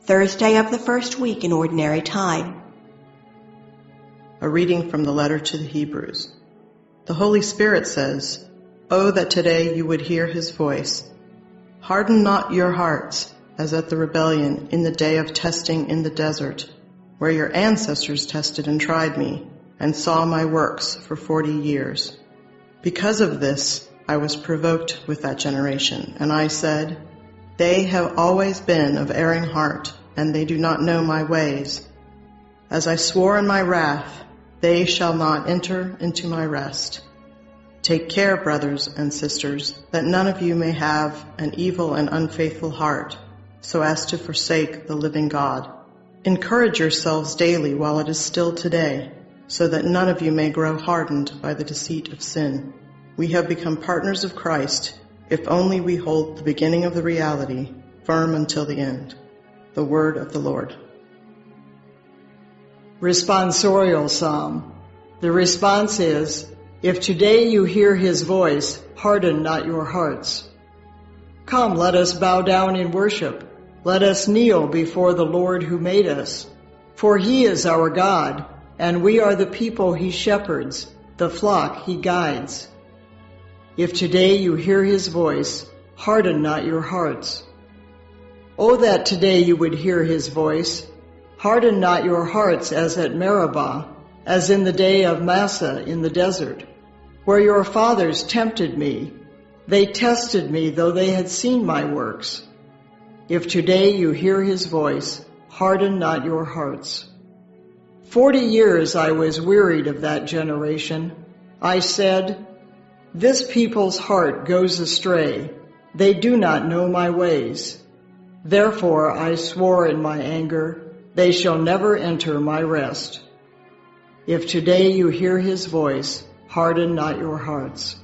Thursday of the first week in Ordinary Time. A reading from the letter to the Hebrews. The Holy Spirit says, "Oh, that today you would hear his voice. Harden not your hearts, as at the rebellion in the day of testing in the desert, where your ancestors tested and tried me, and saw my works for 40 years. Because of this, I was provoked with that generation, and I said, they have always been of erring heart, and they do not know my ways. As I swore in my wrath, they shall not enter into my rest. Take care, brothers and sisters, that none of you may have an evil and unfaithful heart, so as to forsake the living God. Encourage yourselves daily while it is still today, so that none of you may grow hardened by the deceit of sin. We have become partners of Christ, if only we hold the beginning of the reality firm until the end." The word of the Lord. Responsorial Psalm. The response is, "If today you hear his voice, harden not your hearts." Come, let us bow down in worship. Let us kneel before the Lord who made us. For he is our God, and we are the people he shepherds, the flock he guides. If today you hear his voice, harden not your hearts. Oh, that today you would hear his voice. Harden not your hearts as at Meribah, as in the day of Massah in the desert, where your fathers tempted me. They tested me, though they had seen my works. If today you hear his voice, harden not your hearts. 40 years I was wearied of that generation. I said, this people's heart goes astray. They do not know my ways. Therefore I swore in my anger, they shall never enter my rest. If today you hear his voice, harden not your hearts.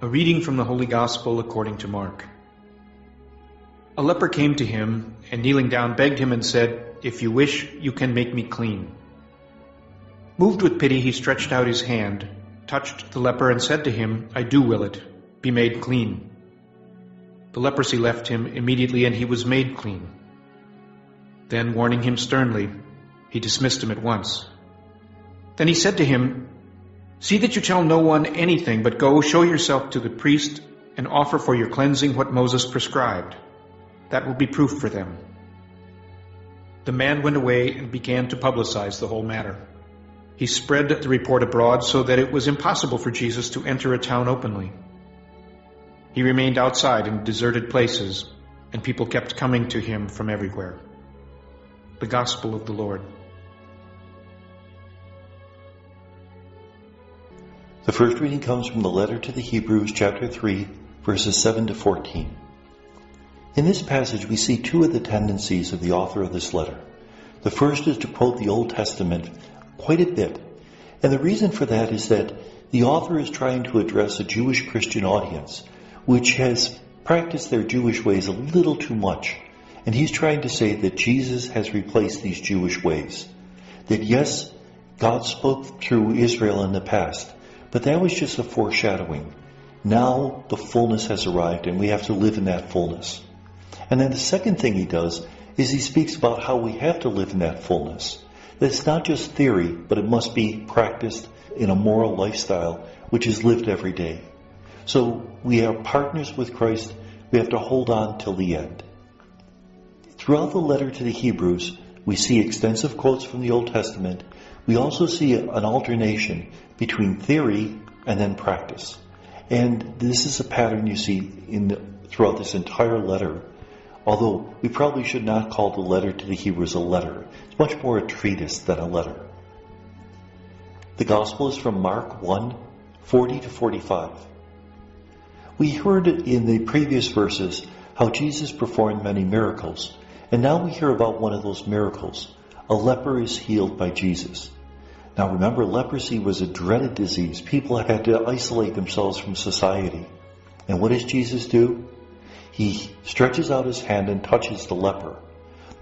A reading from the Holy Gospel according to Mark. A leper came to him, and kneeling down begged him and said, "If you wish, you can make me clean." Moved with pity, he stretched out his hand, touched the leper, and said to him, "I do will it. Be made clean." The leprosy left him immediately, and he was made clean. Then, warning him sternly, he dismissed him at once. Then he said to him, "See that you tell no one anything, but go, show yourself to the priest, and offer for your cleansing what Moses prescribed. That will be proof for them." The man went away and began to publicize the whole matter. He spread the report abroad so that it was impossible for Jesus to enter a town openly. He remained outside in deserted places, and people kept coming to him from everywhere. The Gospel of the Lord. The first reading comes from the letter to the Hebrews, chapter 3, verses 7 to 14. In this passage, we see two of the tendencies of the author of this letter. The first is to quote the Old Testament quite a bit, and the reason for that is that the author is trying to address a Jewish Christian audience, which has practiced their Jewish ways a little too much, and he's trying to say that Jesus has replaced these Jewish ways. That yes, God spoke through Israel in the past, but that was just a foreshadowing. Now the fullness has arrived, and we have to live in that fullness. And then the second thing he does is he speaks about how we have to live in that fullness. That it's not just theory, but it must be practiced in a moral lifestyle, which is lived every day. So we are partners with Christ. We have to hold on till the end. Throughout the letter to the Hebrews, we see extensive quotes from the Old Testament. We also see an alternation between theory and then practice. And this is a pattern you see throughout this entire letter. Although we probably should not call the letter to the Hebrews a letter. It's much more a treatise than a letter. The Gospel is from Mark 1, 40 to 45. We heard in the previous verses how Jesus performed many miracles, and now we hear about one of those miracles. A leper is healed by Jesus. Now remember, leprosy was a dreaded disease. People had to isolate themselves from society. And what does Jesus do? He stretches out his hand and touches the leper.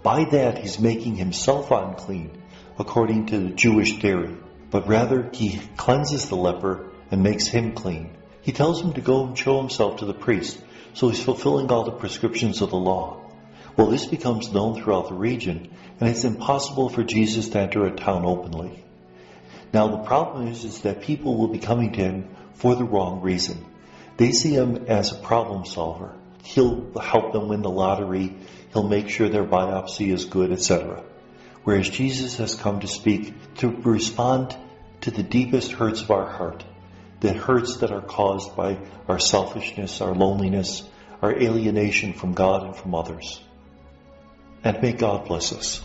By that, he's making himself unclean, according to the Jewish theory. But rather, he cleanses the leper and makes him clean. He tells him to go and show himself to the priest, so he's fulfilling all the prescriptions of the law. Well, this becomes known throughout the region, and it's impossible for Jesus to enter a town openly. Now, the problem is that people will be coming to him for the wrong reason. They see him as a problem solver. He'll help them win the lottery. He'll make sure their biopsy is good, etc. Whereas Jesus has come to speak, to respond to the deepest hurts of our heart, the hurts that are caused by our selfishness, our loneliness, our alienation from God and from others. And may God bless us.